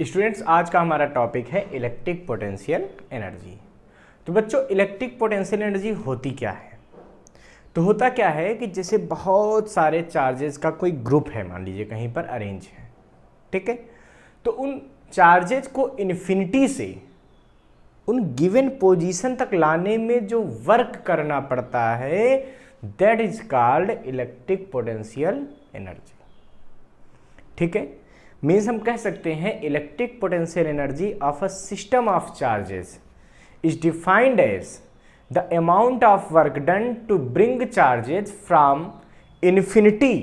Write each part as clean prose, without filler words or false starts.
Students, आज का हमारा टॉपिक है इलेक्ट्रिक पोटेंशियल एनर्जी। तो बच्चों, इलेक्ट्रिक पोटेंशियल एनर्जी होती क्या है? तो होता क्या है कि जैसे बहुत सारे चार्जेस का कोई ग्रुप है, मान लीजिए कहीं पर अरेंज है, ठीक है। तो उन चार्जेस को इन्फिनिटी से उन गिवन पोजीशन तक लाने में जो वर्क करना पड़ता है, that is called electric potential energy. ठीक है, मीन्स हम कह सकते हैं electric potential energy of a system of charges is defined as the amount of work done to bring charges from infinity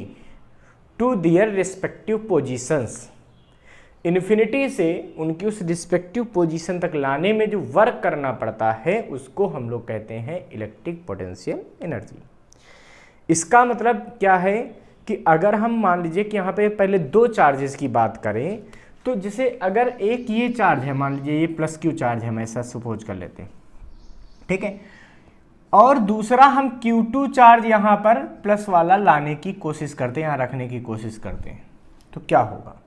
to their respective positions. Infinity से उनकी उस respective position तक लाने में जो वर्क करना पड़ता है उसको हम लोग कहते हैं इलेक्ट्रिक पोटेंशियल एनर्जी। इसका मतलब क्या है कि अगर हम मान लीजिए कि यहाँ पे पहले दो चार्जेस की बात करें, तो जैसे अगर एक ये चार्ज है, मान लीजिए ये प्लस क्यू चार्ज है, हम ऐसा सपोज कर लेते हैं, ठीक है, और दूसरा हम Q2 चार्ज यहाँ पर प्लस वाला लाने की कोशिश करते हैं, यहाँ रखने की कोशिश करते हैं, तो क्या होगा?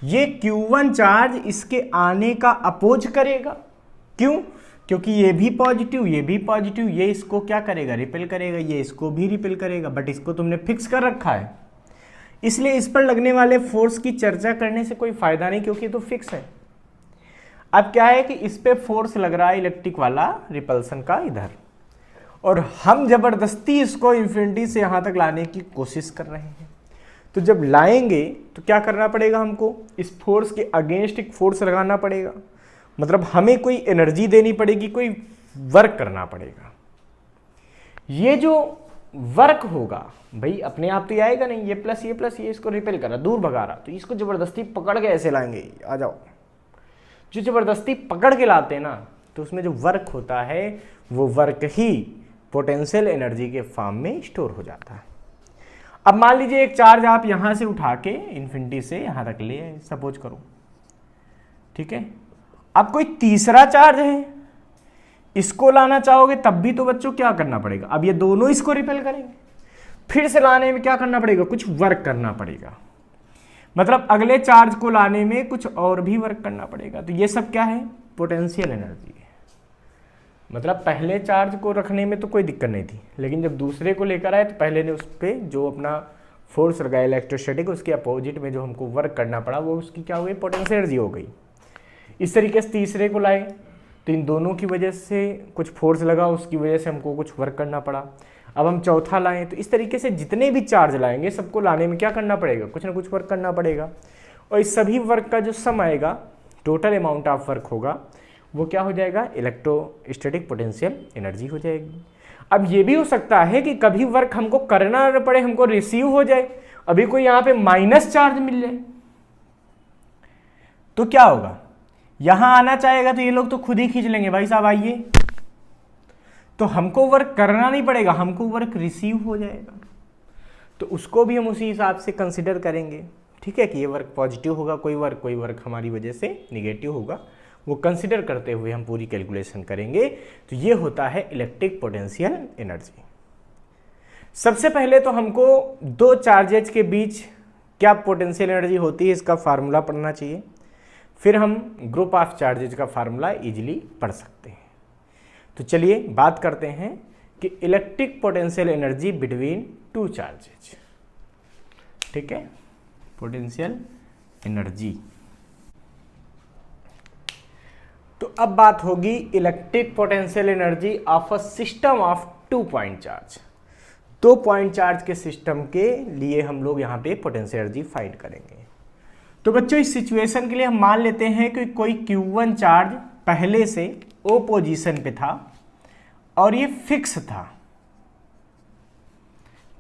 ये Q1 चार्ज इसके आने का अपोज करेगा। क्यों? क्योंकि ये भी पॉजिटिव, ये भी पॉजिटिव, ये इसको क्या करेगा? रिपेल करेगा, ये इसको भी रिपेल करेगा, बट इसको तुमने फिक्स कर रखा है, इसलिए इस पर लगने वाले फोर्स की चर्चा करने से कोई फायदा नहीं, क्योंकि तो फिक्स है। अब क्या है कि इस पे फोर्स लग रहा है इलेक्ट्रिक वाला रिपल्सन का इधर, और हम जबरदस्ती इसको इन्फिनिटी से यहां तक लाने की कोशिश कर रहे हैं। तो जब लाएंगे तो क्या करना पड़ेगा? हमको इस फोर्स के अगेंस्ट एक फोर्स लगाना पड़ेगा, मतलब हमें कोई एनर्जी देनी पड़ेगी, कोई वर्क करना पड़ेगा। ये जो वर्क होगा भाई अपने आप तो ये आएगा नहीं, ये प्लस ये इसको रिपेल कर रहा, दूर भगा रहा, तो इसको जबरदस्ती पकड़ के ऐसे लाएंगे, आ जाओ। जो जबरदस्ती पकड़ के लाते हैं ना, तो उसमें जो वर्क होता है वो वर्क ही पोटेंशियल एनर्जी के फॉर्म में स्टोर हो जाता है। अब मान लीजिए एक चार्ज आप यहां से उठा के इन्फिनिटी से यहां तक ले आए, सपोज करो, ठीक है। अब कोई तीसरा चार्ज है, इसको लाना चाहोगे तब भी तो बच्चों क्या करना पड़ेगा? अब ये दोनों इसको रिपेल करेंगे, फिर से लाने में क्या करना पड़ेगा? कुछ वर्क करना पड़ेगा, मतलब अगले चार्ज को लाने में कुछ और भी वर्क करना पड़ेगा। तो ये सब क्या है? पोटेंशियल एनर्जी है। मतलब पहले चार्ज को रखने में तो कोई दिक्कत नहीं थी, लेकिन जब दूसरे को लेकर आए तो पहले ने उस पर जो अपना फोर्स लगाया इलेक्ट्रोस्टैटिक, उसके अपोजिट में जो हमको वर्क करना पड़ा वो उसकी क्या हो गई? पोटेंशियल एनर्जी हो गई। इस तरीके से तीसरे को लाए तो इन दोनों की वजह से कुछ फोर्स लगा, उसकी वजह से हमको कुछ वर्क करना पड़ा। अब हम चौथा लाएं, तो इस तरीके से जितने भी चार्ज लाएंगे सबको लाने में क्या करना पड़ेगा? कुछ ना कुछ वर्क करना पड़ेगा, और इस सभी वर्क का जो सम आएगा, टोटल अमाउंट ऑफ वर्क होगा, वो क्या हो जाएगा? इलेक्ट्रोस्टैटिक पोटेंशियल एनर्जी हो जाएगी। अब ये भी हो सकता है कि कभी वर्क हमको करना न पड़े, हमको रिसीव हो जाए। अभी कोई यहाँ पे माइनस चार्ज मिल जाए तो क्या होगा? यहां आना चाहेगा तो ये लोग तो खुद ही खींच लेंगे, भाई साहब आइए, तो हमको वर्क करना नहीं पड़ेगा, हमको वर्क रिसीव हो जाएगा। तो उसको भी हम उसी हिसाब से कंसिडर करेंगे, ठीक है, कि ये वर्क पॉजिटिव होगा, कोई वर्क हमारी वजह से निगेटिव होगा, वो कंसिडर करते हुए हम पूरी कैलकुलेशन करेंगे। तो ये होता है इलेक्ट्रिक पोटेंशियल एनर्जी। सबसे पहले तो हमको दो चार्जेज के बीच क्या पोटेंशियल एनर्जी होती है इसका फार्मूला पढ़ना चाहिए, फिर हम ग्रुप ऑफ चार्जेज का फार्मूला इजीली पढ़ सकते हैं। तो चलिए बात करते हैं कि electric potential energy between two charges, ठीक है, पोटेंशियल एनर्जी। तो अब बात होगी electric potential energy of a system of 2 point charge. 2 point charge के सिस्टम के लिए हम लोग यहाँ पे पोटेंशियल एनर्जी फाइंड करेंगे। तो बच्चों, इस सिचुएशन के लिए हम मान लेते हैं कि कोई Q1 चार्ज पहले से O पोजीशन पे था और ये फिक्स था,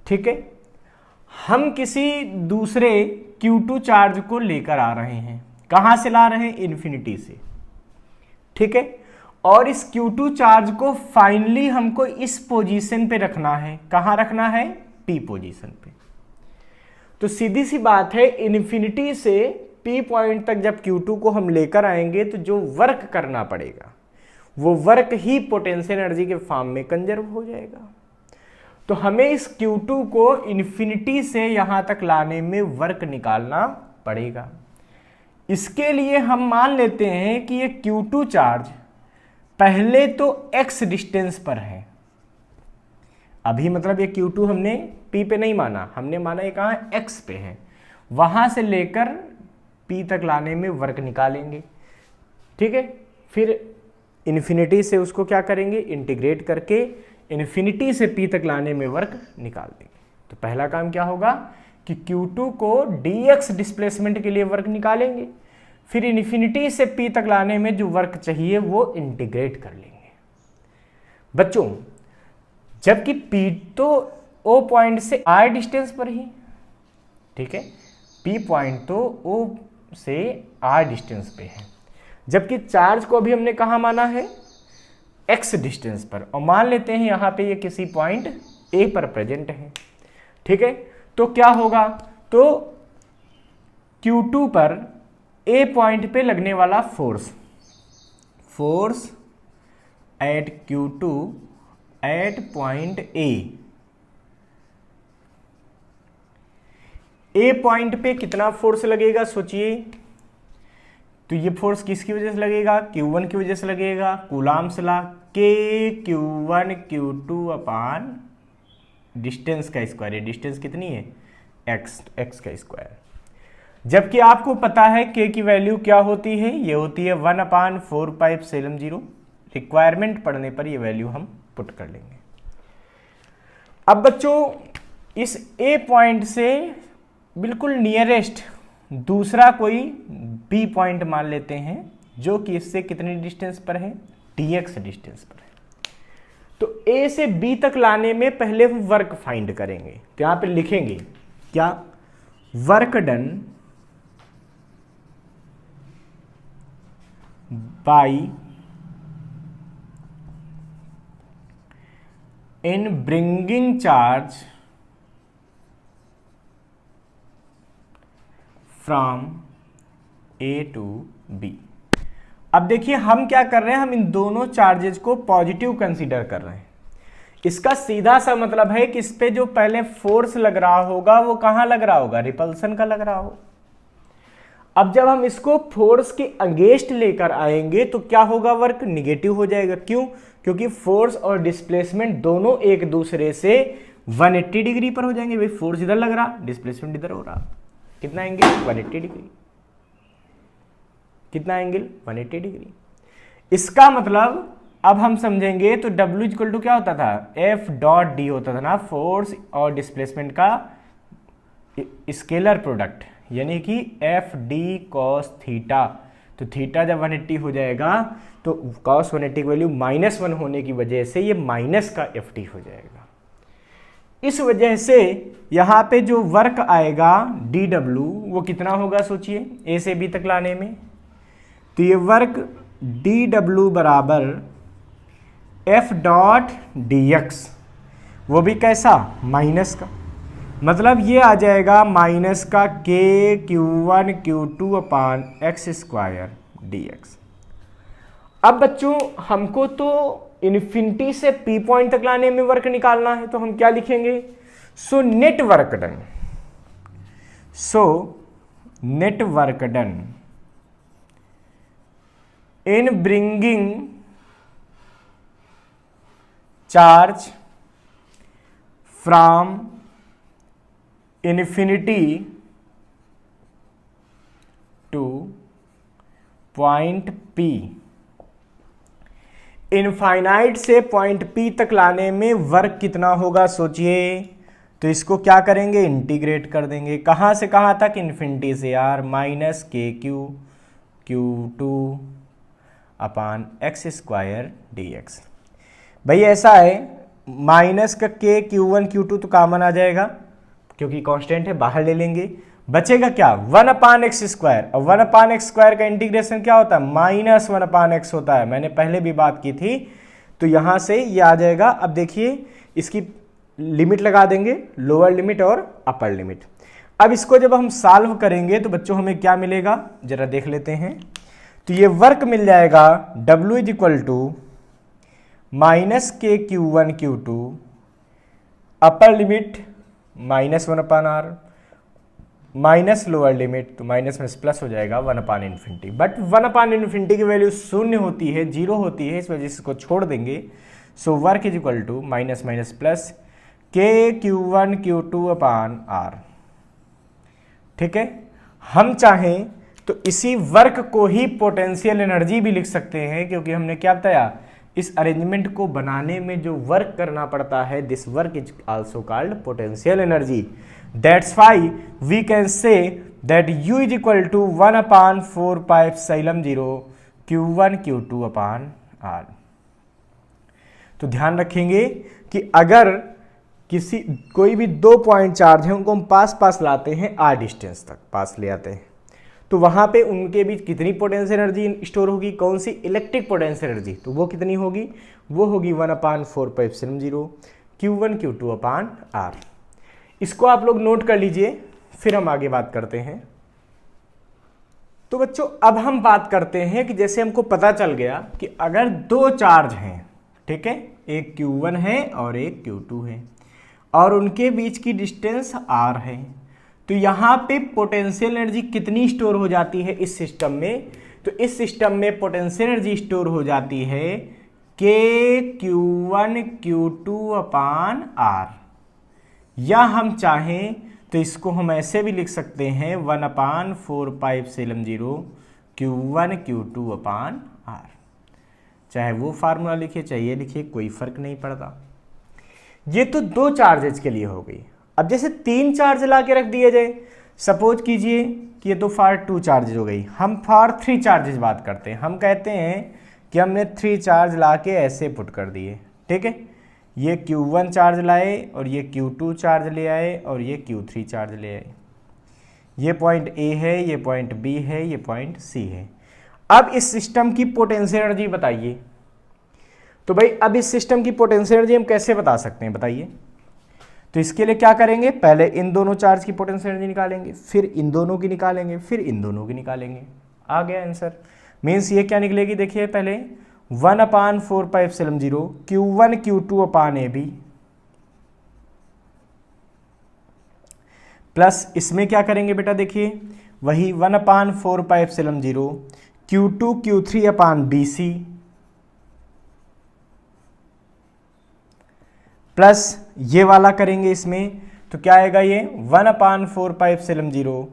ठीक है। हम किसी दूसरे Q2 चार्ज को लेकर आ रहे हैं, कहां से ला रहे हैं? इन्फिनिटी से, ठीक है। और इस Q2 चार्ज को फाइनली हमको इस पोजीशन पे रखना है। कहां रखना है? P पोजीशन पे। तो सीधी सी बात है, इन्फिनिटी से P पॉइंट तक जब Q2 को हम लेकर आएंगे तो जो वर्क करना पड़ेगा वो वर्क ही पोटेंशियल एनर्जी के फॉर्म में कंजर्व हो जाएगा। तो हमें इस Q2 को इन्फिनिटी से यहां तक लाने में वर्क निकालना पड़ेगा। इसके लिए हम मान लेते हैं कि ये Q2 चार्ज पहले तो x डिस्टेंस पर है। अभी मतलब ये Q2 हमने P पे नहीं माना, हमने माना ये कहाँ x पे है। वहां से लेकर P तक लाने में वर्क निकालेंगे, ठीक है। फिर इन्फिनिटी से उसको क्या करेंगे, इंटीग्रेट करके इन्फिनिटी से P तक लाने में वर्क निकाल देंगे। तो पहला काम क्या होगा कि Q2 को dx डिस्प्लेसमेंट के लिए वर्क निकालेंगे, फिर इन्फिनिटी से P तक लाने में जो वर्क चाहिए वो इंटीग्रेट कर लेंगे। बच्चों जबकि P तो O पॉइंट से R डिस्टेंस पर ही, ठीक है, P पॉइंट तो O से R डिस्टेंस पे है, जबकि चार्ज को अभी हमने कहाँ माना है, x डिस्टेंस पर, और मान लेते हैं यहाँ पे ये किसी पॉइंट A पर प्रेजेंट है, ठीक है। तो क्या होगा, तो Q2 पर A पॉइंट पे लगने वाला force at Q2 at point A point पे कितना फोर्स लगेगा सोचिए। तो ये फोर्स किसकी वजह से लगेगा, Q1 की वजह से लगेगा, coulombs law, K Q1 Q2 अपान डिस्टेंस का स्क्वायर, ये डिस्टेंस कितनी है x का स्क्वायर। जबकि आपको पता है K की वैल्यू क्या होती है, ये होती है 1/4πε0। रिक्वायरमेंट पढ़ने पर ये वैल्यू हम पुट कर लेंगे। अब बच्चों इस A पॉइंट से बिल्कुल नियरेस्ट दूसरा कोई B पॉइंट मान लेते हैं जो कि इससे कितनी डिस्टेंस पर है, dx डिस्टेंस पर है। तो A से B तक लाने में पहले हम वर्क फाइंड करेंगे, तो यहां पे लिखेंगे क्या, work done by in bringing charge from A to B। अब देखिए हम क्या कर रहे हैं, हम इन दोनों चार्जेस को पॉजिटिव कंसीडर कर रहे हैं। इसका सीधा सा मतलब है कि इस पे जो पहले फोर्स लग रहा होगा वो कहां लग रहा होगा, रिपल्सन का लग रहा होगा। अब जब हम इसको फोर्स के अगेंस्ट लेकर आएंगे तो क्या होगा, वर्क निगेटिव हो जाएगा। क्यों, क्योंकि फोर्स और डिस्प्लेसमेंट दोनों एक दूसरे से 180 डिग्री पर हो जाएंगे। भाई फोर्स इधर लग रहा, डिस्प्लेसमेंट इधर हो रहा, कितना एंगल, 180 डिग्री। कितना एंगल, 180 डिग्री। इसका मतलब अब हम समझेंगे तो W इक्वल टू क्या होता था, F डॉट D होता था ना, फोर्स और डिस्प्लेसमेंट का स्केलर प्रोडक्ट, यानी कि F D cos थीटा। तो थीटा जब 180 हो जाएगा तो cos 180 की वैल्यू -1 होने की वजह से ये माइनस का FD हो जाएगा। इस वजह से यहाँ पे जो वर्क आएगा DW वो कितना होगा सोचिए, A से B तक लाने में। तो ये वर्क DW बराबर F डॉट DX, वो भी कैसा, माइनस का, मतलब ये आ जाएगा माइनस का K Q1 Q2 अपान x स्क्वायर dx। अब बच्चों हमको तो इन्फिनिटी से P पॉइंट तक लाने में वर्क निकालना है, तो हम क्या लिखेंगे, so net work done, so net work done in bringing charge from infinity two point P, infinite से पॉइंट P तक लाने में वर्क कितना होगा सोचिए। तो इसको क्या करेंगे, इंटीग्रेट कर देंगे, कहां से कहां तक, इन्फिनिटी से R माइनस KQ Q2 अपान x स्क्वायर dx। भाई ऐसा है, माइनस का K Q1 Q2 तो कॉमन आ जाएगा क्योंकि कांस्टेंट है, बाहर ले लेंगे, बचेगा क्या, 1 अपान एक्स स्क्वायर। और 1 अपान एक्स स्क्वायर का इंटीग्रेशन क्या होता है, -1 अपान एक्स होता है, मैंने पहले भी बात की थी। तो यहां से ये आ जाएगा। अब देखिए इसकी लिमिट लगा देंगे, लोअर लिमिट और अपर लिमिट। अब इसको जब हम सॉल्व करेंगे तो बच्चों हमें क्या मिलेगा, जरा देख लेते हैं। तो ये वर्क मिल जाएगा W is equal to -K Q1 Q2 upper limit -1 upon R, minus lower limit, तो माइनस में प्लस हो जाएगा 1/∞, बट 1/∞ की वैल्यू शून्य होती है, 0 होती है, इस वजह से इसको छोड़ देंगे। So work is equal to minus minus plus KQ1Q2/R। ठीक है, हम चाहें तो इसी वर्क को ही पोटेंशियल एनर्जी भी लिख सकते हैं, क्योंकि हमने क्या बताया, इस अरेंजमेंट को बनाने में जो वर्क करना पड़ता है, this work is also called potential energy. That's why we can say that U is equal to 1/4πε0 Q1Q2/R। तो ध्यान रखेंगे कि अगर कोई भी 2 पॉइंट चार्ज है, उनको हम पास पास लाते हैं, R डिस्टेंस तक पास ले आते हैं, तो वहां पे उनके बीच कितनी पोटेंशियल एनर्जी स्टोर होगी, कौन सी, इलेक्ट्रिक पोटेंशियल एनर्जी, तो वो कितनी होगी, वो होगी 1/4πε0 Q1Q2/R। इसको आप लोग नोट कर लीजिए, फिर हम आगे बात करते हैं। तो बच्चों अब हम बात करते हैं कि जैसे हमको पता चल गया कि अगर 2 चार्ज हैं, ठीक है, एक Q1 है और एक Q2 है, और उनके बीच की डिस्टेंस R है, तो यहाँ पे पोटेंशियल एनर्जी कितनी स्टोर हो जाती है इस सिस्टम में, तो इस सिस्टम में पोटेंशियल एनर्जी स्टोर हो जाती है KQ1Q2/R, या हम चाहें तो इसको हम ऐसे भी लिख सकते हैं 1/4πε0 Q1Q2/R। चाहे वो फार्मूला लिखिए चाहे ये लिखिए, कोई फर्क नहीं पड़ता। ये तो 2 चार्जेज के लिए हो गई। अब जैसे 3 चार्ज ला के रख दिए जाए, सपोज कीजिए कि ये तो फॉर 2 चार्जेज हो गई, हम फॉर 3 चार्जेज बात करते हैं। हम कहते हैं कि हमने 3 चार्ज ला के ऐसे पुट कर दिए, ठीक है, ये Q1 चार्ज लाए और ये Q2 चार्ज ले आए और ये Q3 चार्ज ले आए। ये पॉइंट A है, ये पॉइंट B है, ये पॉइंट C है। अब इस सिस्टम की पोटेंशियल एनर्जी बताइए। तो भाई अब इस सिस्टम की पोटेंशियल एनर्जी हम कैसे बता सकते हैं, बताइए। तो इसके लिए क्या करेंगे, पहले इन दोनों चार्ज की पोटेंशियल एनर्जी निकालेंगे, फिर इन दोनों की निकालेंगे, फिर इन दोनों की निकालेंगे। आ गया आंसर। मीन्स ये क्या निकलेगी, देखिए पहले 1/4πε0 Q1Q2/AB प्लस इसमें क्या करेंगे बेटा, देखिए वही 1/4πε0 Q2Q3/BC प्लस ये वाला करेंगे इसमें, तो क्या आएगा ये 1/4πε0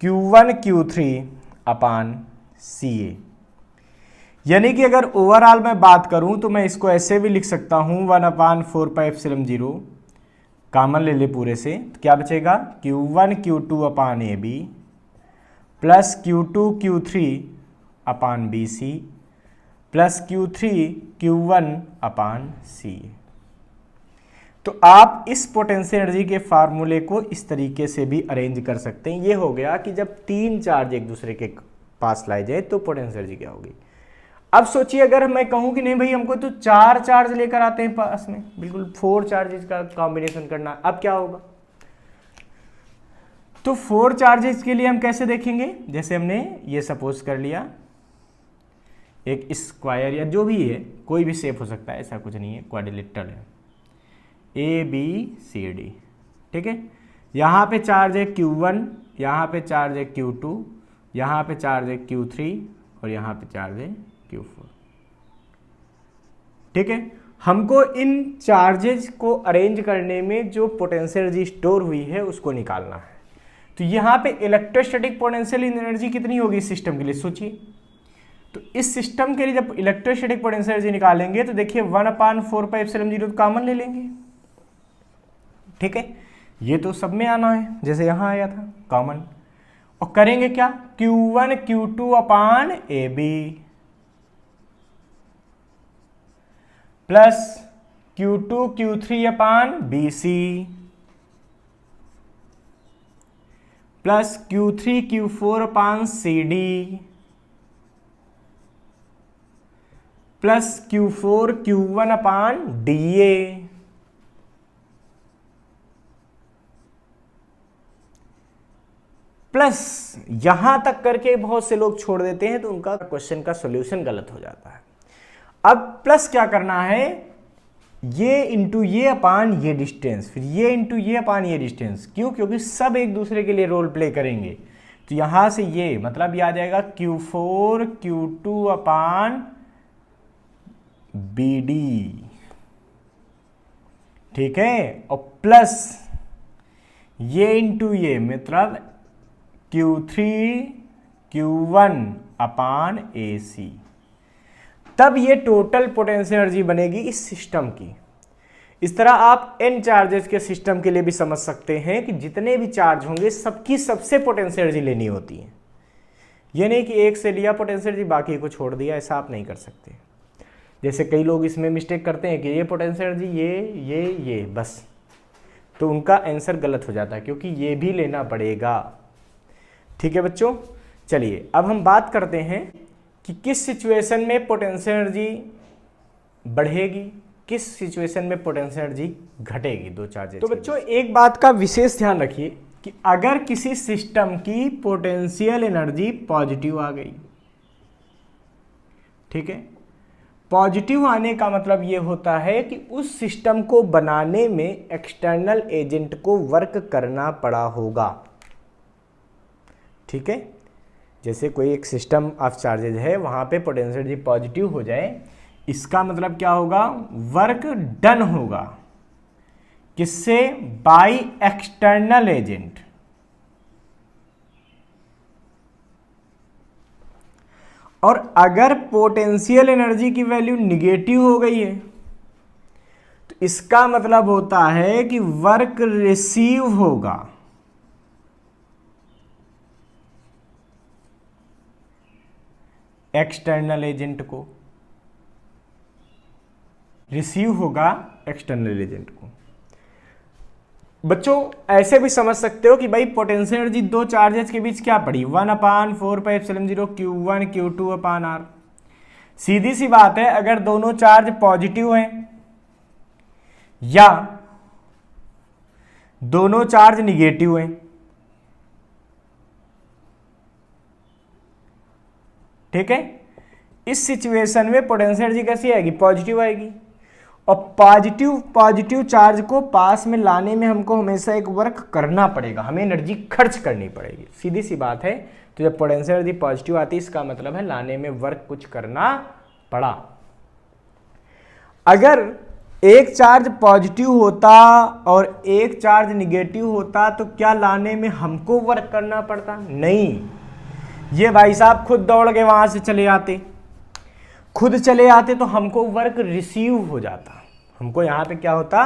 Q1Q3/CA। यानी कि अगर ओवरऑल मैं बात करूं तो मैं इसको ऐसे भी लिख सकता हूं 1/4πε0, कॉमन ले ले पूरे से, तो क्या बचेगा Q1Q2/AB plus Q2Q3/BC plus Q3Q1/CA। तो आप इस पोटेंशियल एनर्जी के फार्मूले को इस तरीके से भी अरेंज कर सकते हैं। ये हो गया कि जब 3 चार्ज एक दूसरे के पास लाए जाए तो पोटेंशियल एनर्जी क्या होगी। अब सोचिए अगर मैं कहूं कि नहीं भाई हमको तो 4 चार्ज लेकर आते हैं पास में, बिल्कुल 4 चार्जेस का कॉम्बिनेशन करना, अब क्या होगा। तो 4 चार्जेस के लिए हम कैसे देखेंगे, जैसे हमने ये सपोज कर लिया एक स्क्वायर या जो भी है, कोई भी शेप हो सकता है, ऐसा कुछ नहीं है, क्वाड्रिलेटरल है, ABCD, ठीक है। यहाँ पे चार्ज है Q1, यहाँ पे चार्ज है Q2, यहाँ पे चार्ज है Q3 और यहाँ पे चार्ज है Q4, ठीक है। हमको इन चार्जेस को अरेंज करने में जो पोटेंशियल एनर्जी स्टोर हुई है उसको निकालना है। तो यहाँ पे इलेक्ट्रोस्टैटिक पोटेंशियल एनर्जी कितनी होगी इस सिस्टम के लिए, सोचिए। तो इस सिस्टम के लिए जब इलेक्ट्रोस्टैटिक पोटेंशियल एनर्जी निकालेंगे तो देखिए 1/4πε0 कॉमन ले लेंगे, ठीक है। ये तो सब में आना है, जैसे यहाँ आया था कॉमन, और करेंगे क्या, Q1Q2/AB plus Q2Q3/BC plus Q3Q4/CD plus Q4Q1/DA plus यहां तक करके बहुत से लोग छोड़ देते हैं तो उनका क्वेश्चन का सॉल्यूशन गलत हो जाता है। अब प्लस क्या करना है, ये इंटू ये अपान ये डिस्टेंस, फिर ये इंटू ये अपान ये डिस्टेंस। क्यों? क्योंकि सब एक दूसरे के लिए रोल प्ले करेंगे। तो यहां से ये मतलब ये आ जाएगा Q4 Q2 अपान BD, ठीक है, और प्लस ये इंटू ये मतलब Q3 Q1 अपान AC। तब ये टोटल पोटेंशियल एनर्जी बनेगी इस सिस्टम की। इस तरह आप n चार्जेस के सिस्टम के लिए भी समझ सकते हैं कि जितने भी चार्ज होंगे सबकी सबसे पोटेंशियल एनर्जी लेनी होती है। ये नहीं कि एक से लिया पोटेंशियल एनर्जी बाकी को छोड़ दिया, ऐसा आप नहीं कर सकते। जैसे कई लोग इसमें मिस्टेक करते हैं कि ये पोटेंशियल एनर्जी ये बस, तो उनका आंसर गलत हो जाता है क्योंकि ये भी लेना पड़ेगा। ठीक है बच्चों, चलिए अब हम बात करते हैं कि किस सिचुएशन में पोटेंशियल एनर्जी बढ़ेगी, किस सिचुएशन में पोटेंशियल एनर्जी घटेगी दो चार्जेस। तो बच्चों एक बात का विशेष ध्यान रखिए कि अगर किसी सिस्टम की पोटेंशियल एनर्जी पॉजिटिव आ गई, ठीक है, पॉजिटिव आने का मतलब ये होता है कि उस सिस्टम को बनाने में एक्सटर्नल एजेंट को वर्क करना पड़ा होगा। ठीक है, जैसे कोई एक सिस्टम ऑफ चार्जेज है, वहां पे पोटेंशियल एनर्जी पॉजिटिव हो जाए, इसका मतलब क्या होगा? वर्क डन होगा किससे? By external agent. और अगर पोटेंशियल एनर्जी की वैल्यू निगेटिव हो गई है तो इसका मतलब होता है कि वर्क रिसीव होगा। एक्सटर्नल एजेंट को रिसीव होगा, एक्सटर्नल एजेंट को। बच्चों ऐसे भी समझ सकते हो कि भाई पोटेंशियल एनर्जी दो चार्जेस के बीच क्या पड़ी? 1/4πε0 Q1 Q2 अपान R। सीधी सी बात है, अगर दोनों चार्ज पॉजिटिव हैं या दोनों चार्ज निगेटिव हैं, ठीक है, इस सिचुएशन में पोटेंशियल एनर्जी कैसी आएगी? पॉजिटिव आएगी। और पॉजिटिव चार्ज को पास में लाने में हमको हमेशा एक वर्क करना पड़ेगा, हमें एनर्जी खर्च करनी पड़ेगी। सीधी सी बात है। तो जब पोटेंशियल एनर्जी पॉजिटिव आती है इसका मतलब है लाने में वर्क कुछ करना पड़ा। अगर एक चार्ज पॉजिटिव होता और एक चार्ज निगेटिव होता तो क्या लाने में हमको वर्क करना पड़ता? नहीं, ये भाई साहब खुद दौड़ के वहां से चले आते, खुद चले आते तो हमको वर्क रिसीव हो जाता। हमको यहां पे क्या होता?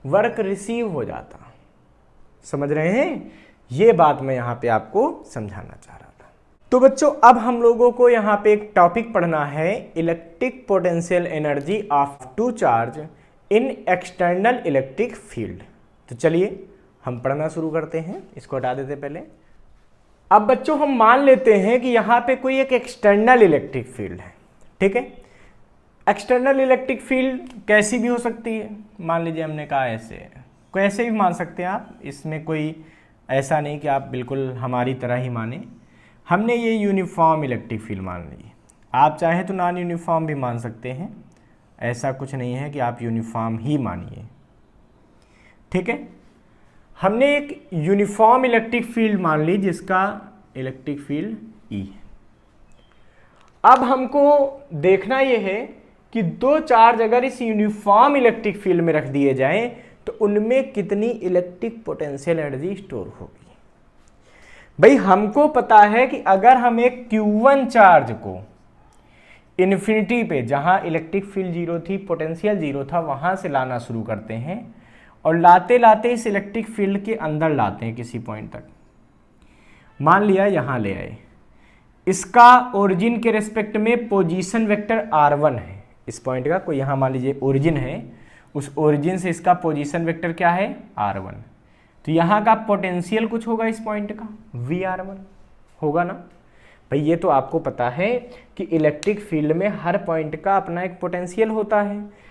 वर्क रिसीव हो जाता। समझ रहे हैं? ये बात मैं यहां पे आपको समझाना चाह रहा था। तो बच्चों अब हम लोगों को यहां पे एक टॉपिक पढ़ना है, electric potential energy of two charge in external electric field. तो चलिए हम पढ़ना शुरू करते हैं। इसको हटा देते पहले। अब बच्चों हम मान लेते हैं कि यहां पे कोई एक एक्सटर्नल इलेक्ट्रिक फील्ड है, ठीक है। एक्सटर्नल इलेक्ट्रिक फील्ड कैसी भी हो सकती है। मान लीजिए हमने कहा ऐसे, कैसे भी मान सकते हैं आप, इसमें कोई ऐसा नहीं कि आप बिल्कुल हमारी तरह ही माने। हमने ये यूनिफॉर्म इलेक्ट्रिक फील्ड मान ली, आप चाहें तो नॉन यूनिफॉर्म भी मान सकते हैं, ऐसा कुछ नहीं है कि आप यूनिफॉर्म ही मानिए, ठीक है। हमने एक यूनिफॉर्म इलेक्ट्रिक फील्ड मान ली जिसका इलेक्ट्रिक फील्ड E है। अब हमको देखना यह है कि दो चार्ज अगर इस यूनिफॉर्म इलेक्ट्रिक फील्ड में रख दिए जाएं तो उनमें कितनी इलेक्ट्रिक पोटेंशियल एनर्जी स्टोर होगी। भाई हमको पता है कि अगर हम एक Q1 चार्ज को इन्फिनिटी पे, जहां इलेक्ट्रिक फील्ड जीरो थी, पोटेंशियल जीरो था, वहां से लाना शुरू करते हैं और लाते लाते इस इलेक्ट्रिक फील्ड के अंदर लाते हैं किसी पॉइंट तक, मान लिया यहां ले आए, इसका ओरिजिन के रेस्पेक्ट में पोजीशन वेक्टर r1 है। इस पॉइंट का कोई यहां मान लीजिए ओरिजिन है, उस ओरिजिन से इसका पोजीशन वेक्टर क्या है? r1। तो यहां का पोटेंशियल कुछ होगा इस पॉइंट का, Vr1 होगा ना। भाई ये तो आपको पता है कि इलेक्ट्रिक फील्ड में हर पॉइंट का अपना एक पोटेंशियल होता है।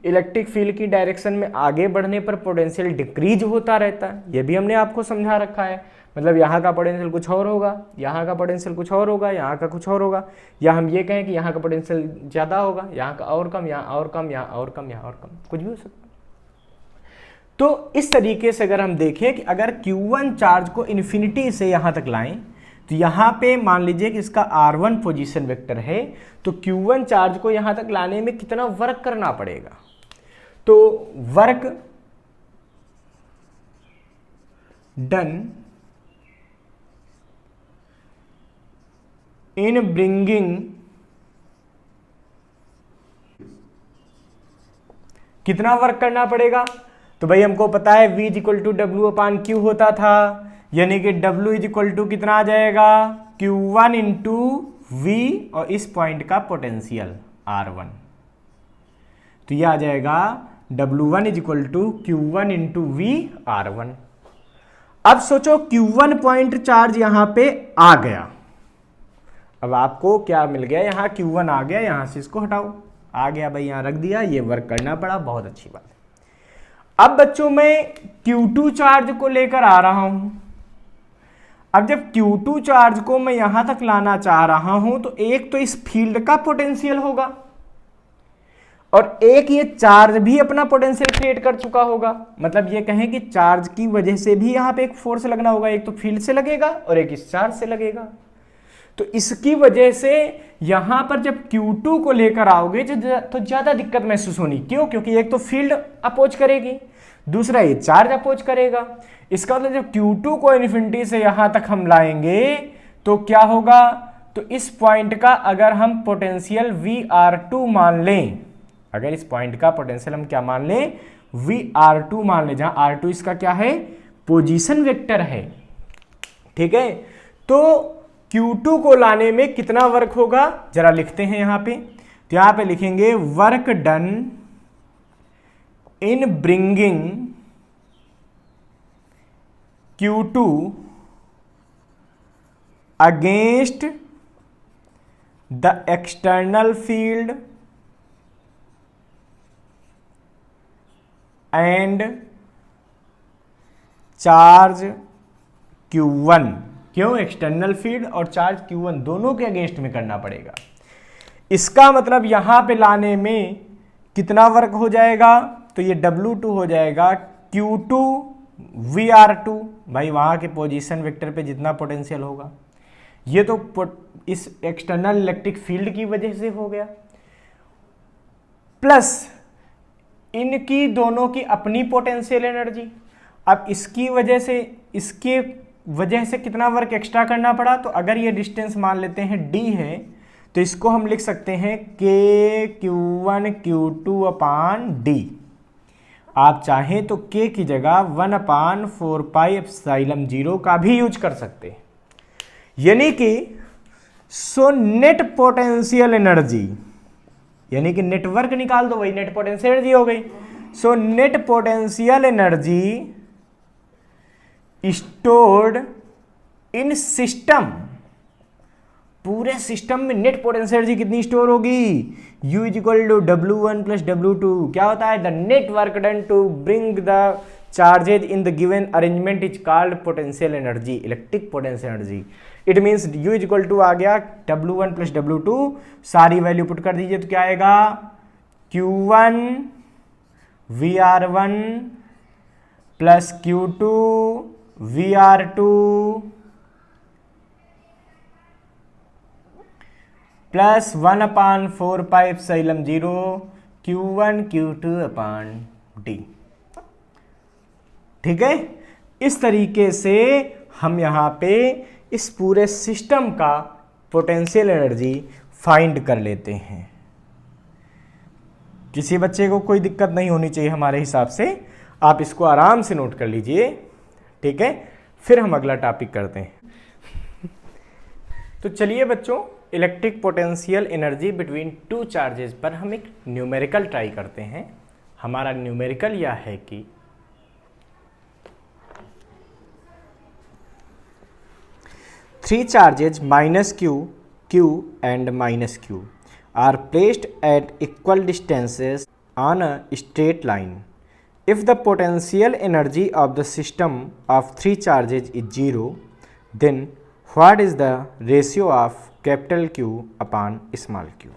इलेक्ट्रिक फील्ड की डायरेक्शन में आगे बढ़ने पर पोटेंशियल डिक्रीज होता रहता है, ये भी हमने आपको समझा रखा है। मतलब यहाँ का पोटेंशियल कुछ और होगा, यहाँ का पोटेंशियल कुछ और होगा, यहाँ का कुछ और होगा, या हम ये कहें कि यहाँ का पोटेंशियल ज़्यादा होगा, यहाँ का और कम, यहाँ और कम, यहाँ और कम, यहाँ और कम, कुछ भी हो सकता है। तो इस तरीके से अगर हम देखें कि अगर Q1 चार्ज को इन्फिनिटी से यहाँ तक लाएं, तो यहाँ पे मान लीजिए कि इसका R1 पोजीशन वेक्टर है, तो Q1 चार्ज को यहाँ तक लाने में कितना वर्क करना पड़ेगा। तो वर्क डन इन ब्रिंगिंग, कितना वर्क करना पड़ेगा, तो भाई हमको पता है V = W/Q होता था, यानी कि W = कितना आ जाएगा, Q1 × V और इस पॉइंट का पोटेंशियल R1, तो ये आ जाएगा W1 = Q1 × V R1। अब सोचो Q1 पॉइंट चार्ज यहां पे आ गया, अब आपको क्या मिल गया, यहाँ Q1 आ गया, यहां से इसको हटाओ, आ गया भाई, यहां रख दिया, ये वर्क करना पड़ा, बहुत अच्छी बात है। अब बच्चों मैं Q2 चार्ज को लेकर आ रहा हूं, अब जब Q2 चार्ज को मैं यहां तक लाना चाह रहा हूं, तो एक तो इस फील्ड का पोटेंशियल होगा और एक ये चार्ज भी अपना पोटेंशियल क्रिएट कर चुका होगा। मतलब ये कहें कि चार्ज की वजह से भी यहाँ पे एक फोर्स लगना होगा, एक तो फील्ड से लगेगा और एक इस चार्ज से लगेगा। तो इसकी वजह से यहाँ पर जब Q2 को लेकर आओगे तो ज़्यादा दिक्कत महसूस होनी, क्यों, क्योंकि एक तो फील्ड अपोज करेगी, दूसरा ये चार्ज अपोज करेगा। इसका मतलब जब Q2 को इन्फिनिटी से यहाँ तक हम लाएंगे तो क्या होगा, तो इस पॉइंट का अगर हम पोटेंशियल VR2 मान लें, अगर इस पॉइंट का पोटेंशियल हम क्या मान लें, VR2 मान लें, जहां R2 इसका क्या है, पोजीशन वेक्टर है, ठीक है। तो Q2 को लाने में कितना वर्क होगा, जरा लिखते हैं यहां पे, तो यहां पे लिखेंगे work done in bringing Q2 against the external field and charge Q1। क्यों, एक्सटर्नल फील्ड और चार्ज Q1 दोनों के अगेंस्ट में करना पड़ेगा। इसका मतलब यहां पे लाने में कितना वर्क हो जाएगा, तो ये W2 हो जाएगा Q2 VR2, भाई वहां के पोजीशन वेक्टर पे जितना पोटेंशियल होगा, ये तो इस एक्सटर्नल इलेक्ट्रिक फील्ड की वजह से हो गया, प्लस इनकी दोनों की अपनी पोटेंशियल एनर्जी। अब इसकी वजह से, इसके वजह से कितना वर्क एक्स्ट्रा करना पड़ा, तो अगर ये डिस्टेंस मान लेते हैं D है, तो इसको हम लिख सकते हैं KQ1 Q2/D। आप चाहें तो K की जगह 1/4πε0 का भी यूज कर सकते हैं, यानी कि सो नेट पोटेंशियल एनर्जी, यानी कि नेटवर्क निकाल दो, वही नेट पोटेंशियल एनर्जी हो गई। So net potential energy stored in system, पूरे सिस्टम में नेट पोटेंशियल एनर्जी कितनी स्टोर होगी, U = W1 + W2। क्या होता है, the net work done to bring the charges in the given arrangement is called potential energy, electric potential energy. It means U = आ गया W1 + W2, सारी value put कर दीजिए, तो क्या आएगा, Q1 VR1 + Q2 VR2 + 1/4πε0 Q1 Q2/D। ठीक है, इस तरीके से हम यहाँ पे इस पूरे सिस्टम का पोटेंशियल एनर्जी फाइंड कर लेते हैं। किसी बच्चे को कोई दिक्कत नहीं होनी चाहिए हमारे हिसाब से, आप इसको आराम से नोट कर लीजिए, ठीक है। फिर हम अगला टॉपिक करते हैं। तो चलिए बच्चों, electric potential energy between two charges पर हम एक न्यूमेरिकल ट्राई करते हैं। हमारा न्यूमेरिकल यह है कि three charges -q, q and -q are placed at equal distances on a straight line. If the potential energy of the system of three charges is zero then what is the ratio of capital Q upon small Q.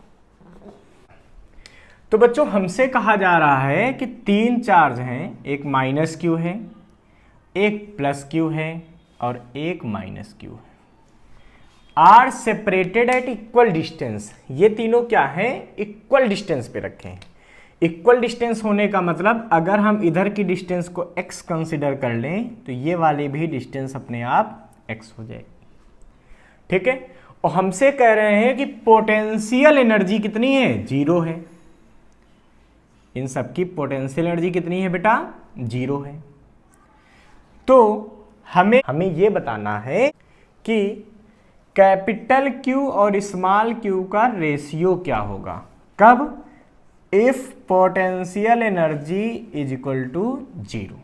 तो बच्चों हमसे कहा जा रहा है कि तीन charge हैं, एक माइनस क्यू है, एक प्लस क्यू है और एक माइनस क्यू है, are separated at equal distance. ये तीनों क्या है, इक्वल डिस्टेंस पे रखे हैं। इक्वल डिस्टेंस होने का मतलब अगर हम इधर की डिस्टेंस को x कंसीडर कर लें तो ये वाली भी डिस्टेंस अपने आप x हो जाएगी, ठीक है। और हमसे कह रहे हैं कि पोटेंशियल एनर्जी कितनी है, जीरो है। इन सबकी पोटेंशियल एनर्जी कितनी है बेटा, जीरो है। तो हमें ये बताना है कि कैपिटल Q और स्मॉल q का रेशियो क्या होगा, कब, if potential energy is equal to zero.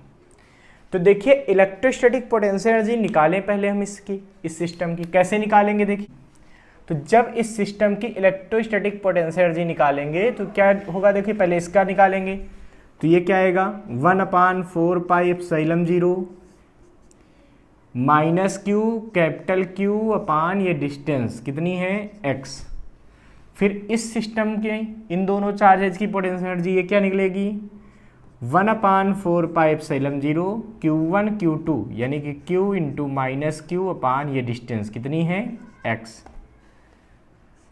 तो देखिए इलेक्ट्रोस्टैटिक पोटेंशियल एनर्जी निकालें पहले हम इसकी, इस सिस्टम की कैसे निकालेंगे देखिए। तो जब इस सिस्टम की इलेक्ट्रोस्टैटिक पोटेंशियल एनर्जी निकालेंगे तो क्या होगा, देखिए पहले इसका निकालेंगे तो ये क्या आएगा 1/4πε0 माइनस क्यू कैपिटल Q अपान ये डिस्टेंस कितनी है x। फिर इस सिस्टम के इन दोनों चार्जेज की पोटेंशियल एनर्जी ये क्या निकलेगी 1/4πε0 Q1 Q2 यानी कि Q इंटू माइनस क्यू अपान ये डिस्टेंस कितनी है x।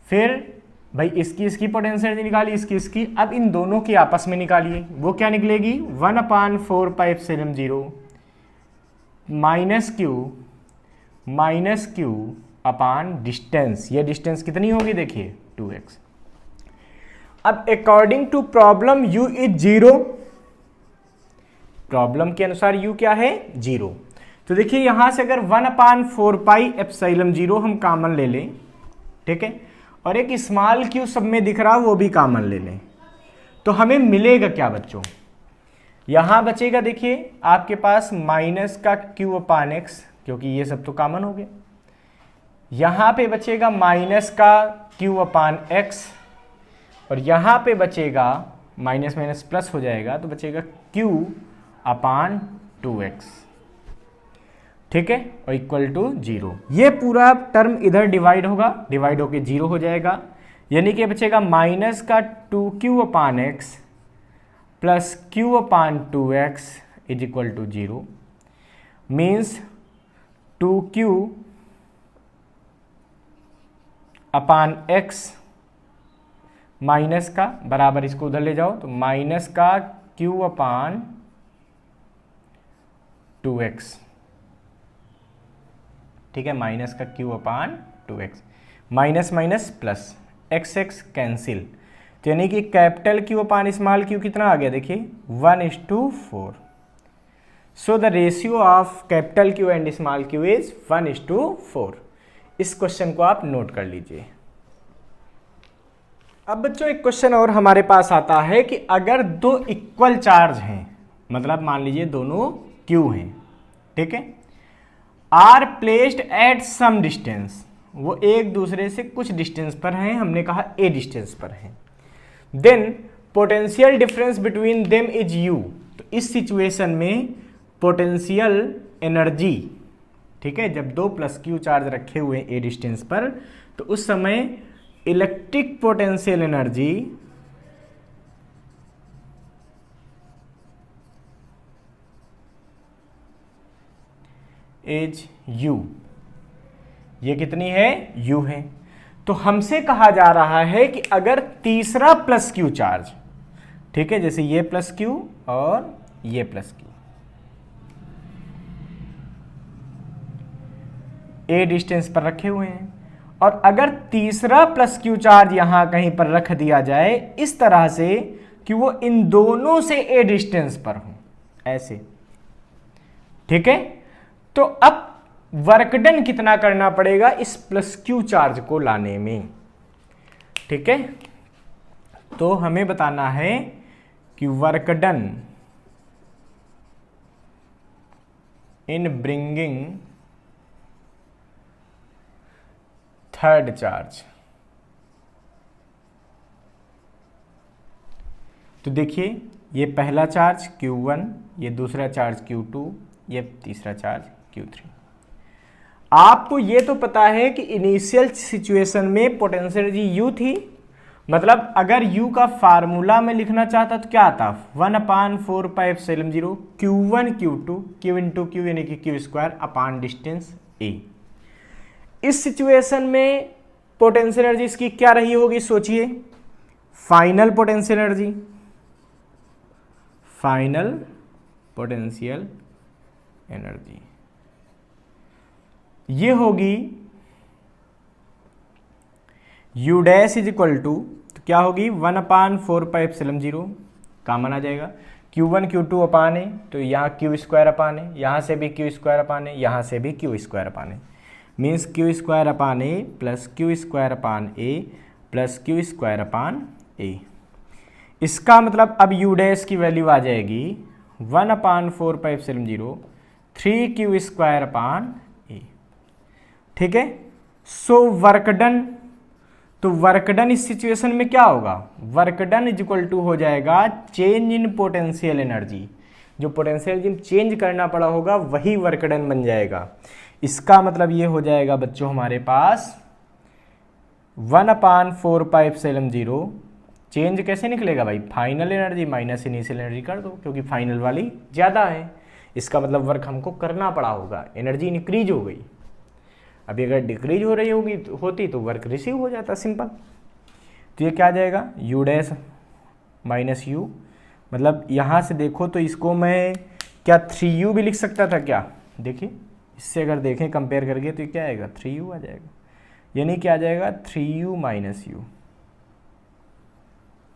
फिर भाई इसकी पोटेंशियल एनर्जी निकाली, इसकी। अब इन दोनों की आपस में निकालिए, वो क्या निकलेगी 1/4πε0 माइनस क्यू अपान डिस्टेंस, ये डिस्टेंस कितनी होगी देखिए 2x। अब according to problem u is zero, problem के अनुसार u क्या है, जीरो। तो देखिए यहां से अगर 1/4πε0 हम कॉमन ले लें, ठीक है, और एक स्मॉल क्यू सब में दिख रहा वो भी कॉमन ले लें, तो हमें मिलेगा क्या बच्चों, यहां बचेगा देखिए आपके पास माइनस का q अपान x, क्योंकि ये सब तो कॉमन हो गया। यहां पे बचेगा माइनस का q अपान x और यहां पे बचेगा माइनस माइनस प्लस हो जाएगा तो बचेगा q अपान 2x, ठीक है, और इक्वल टू जीरो। ये पूरा टर्म इधर डिवाइड होगा, डिवाइड होके जीरो हो जाएगा, यानी कि बचेगा माइनस का 2q upon x plus q upon 2x is equal to zero. Means 2q upon x minus का बराबर, इसको उधर ले जाओ तो माइनस का q अपान 2x, ठीक है, माइनस का q upon 2x, minus minus plus x cancel, तो यानी कि कैपिटल Q अपान स्मॉल q कितना आ गया देखिए 1:4। So the ratio of capital Q and small q is 1:4। इस क्वेश्चन को आप नोट कर लीजिए। अब बच्चों एक क्वेश्चन और हमारे पास आता है कि अगर दो इक्वल चार्ज हैं, मतलब मान लीजिए दोनों Q हैं, ठीक है, are placed at some distance, वो एक दूसरे से कुछ डिस्टेंस पर हैं, हमने कहा a डिस्टेंस पर हैं, then potential difference between them is u। तो इस सिचुएशन में पोटेंशियल एनर्जी, ठीक है, जब दो प्लस क्यू चार्ज रखे हुए a डिस्टेंस पर, तो उस समय electric potential energy is u, ये कितनी है u है। तो हमसे कहा जा रहा है कि अगर तीसरा प्लस क्यू चार्ज, ठीक है, जैसे ये प्लस क्यू और ये प्लस क्यू a डिस्टेंस पर रखे हुए हैं, और अगर तीसरा प्लस क्यू चार्ज यहां कहीं पर रख दिया जाए इस तरह से कि वो इन दोनों से a डिस्टेंस पर हो, ऐसे, ठीक है, तो अब वर्क डन कितना करना पड़ेगा इस प्लस क्यू चार्ज को लाने में, ठीक है। तो हमें बताना है कि work done in bringing third charge. तो देखिए ये पहला चार्ज Q1, ये दूसरा चार्ज Q2, ये तीसरा चार्ज Q3। आपको ये तो पता है कि इनिशियल सिचुएशन में पोटेंशियल एनर्जी U थी, मतलब अगर U का फार्मूला में लिखना चाहता तो क्या आता, 1/4πε0 Q1 Q2 Q into Q यानी कि Q square upon distance A। इस सिचुएशन में पोटेंशियल एनर्जी इसकी क्या रही होगी, सोचिए। Final potential energy, final potential energy ये होगी U dash is equal to, तो क्या होगी 1/4πε0 कॉमन आ जाएगा, Q1 Q2 अपान ए, तो यहाँ Q स्क्वायर अपान ए, यहाँ से भी Q स्क्वायर अपान ए, यहाँ से भी Q square upon a, means Q square upon a plus Q square upon a plus Q square upon a. इसका मतलब अब U डैश की वैल्यू आ जाएगी 1/4πε0 3Q स्क्वायर अपान ए। ठीक है, सो वर्क डन, तो वर्क डन इस सिचुएशन में क्या होगा, work done is equal to हो जाएगा चेंज इन पोटेंशियल एनर्जी, जो पोटेंशियल एनर्जी चेंज करना पड़ा होगा वही वर्क डन बन जाएगा। इसका मतलब ये हो जाएगा बच्चों हमारे पास 1/4πε0 चेंज कैसे निकलेगा भाई, final energy minus initial energy कर दो, क्योंकि फाइनल वाली ज़्यादा है। इसका मतलब वर्क हमको करना पड़ा होगा, एनर्जी इंक्रीज हो गई। अभी अगर डिक्रीज हो रही होती तो वर्क रिसीव हो जाता, सिंपल। तो ये क्या आ जाएगा, U डैश माइनस U, मतलब यहाँ से देखो तो इसको मैं क्या 3U भी लिख सकता था क्या, देखिए इससे अगर देखें कंपेयर करके तो ये क्या आएगा 3U आ जाएगा, यानी क्या आ जाएगा 3U माइनस U,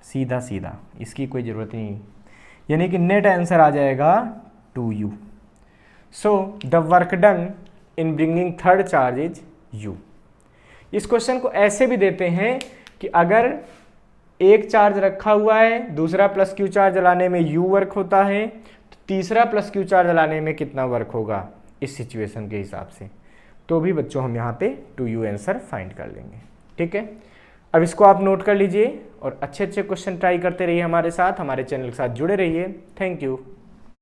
सीधा सीधा, इसकी कोई ज़रूरत नहीं, यानी कि नेट आंसर आ जाएगा 2U। So the work done in bringing third charge is U। इस क्वेश्चन को ऐसे भी देते हैं कि अगर एक चार्ज रखा हुआ है, दूसरा प्लस Q चार्ज लाने में U वर्क होता है, तो तीसरा प्लस Q चार्ज लाने में कितना वर्क होगा इस सिचुएशन के हिसाब से, तो भी बच्चों हम यहाँ पे 2U आंसर फाइंड कर लेंगे। ठीक है, अब इसको आप नोट कर लीजिए और अच्छे अच्छे क्वेश्चन ट्राई करते रहिए हमारे साथ, हमारे चैनल के साथ जुड़े रहिए। Thank you.